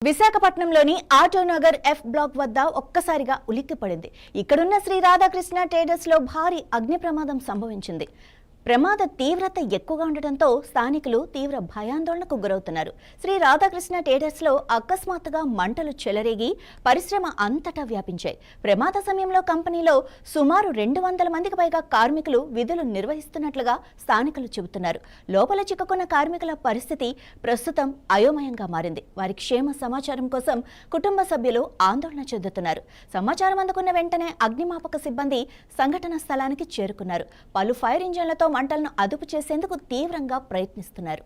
విశాఖపట్నంలోని Autonagar F black వద్ద ఒక్కసారిగా ఉలిక్కిపడింది. ఇక్కడున్న శ్రీ రాధాకృష్ణ ట్రేడర్స్ లో భారీ అగ్ని ప్రమాదం సంభవించింది. ప్రమాద తీవ్రత ఎక్కువగా ఉండటంతో స్థానికులు తీవ్ర భయాందోళనకు గురవుతున్నారు. శ్రీ రాధాకృష్ణ ట్రేడర్స్ లో అకస్మాత్తుగా మంటలు చెలరేగి పరిశ్రమ అంతటా వ్యాపించాయి. ప్రమాద సమయంలో కంపెనీలో సుమారు 200 మందికి పైగా కార్మికులు విధులు నిర్వహిస్తున్నట్లుగా స్థానికులు చెబుతున్నారు. లోపల చిక్కుకున్న కార్మికుల పరిస్థితి ప్రస్తుతం అయోమయంగా మారింది. వారి క్షేమ సమాచారం కోసం కుటుంబ సభ్యులు ఆందోళన చెందుతున్నారు. సమాచారం అందుకున్న వెంటనే అగ్నిమాపక సిబ్బంది సంఘటన స్థలానికి చేరుకున్నారు. పలు ఫైర్ ఇంజన్లతో మంటలను అదుపు చేసేందుకు తీవ్రంగా ప్రయత్నిస్తున్నారు.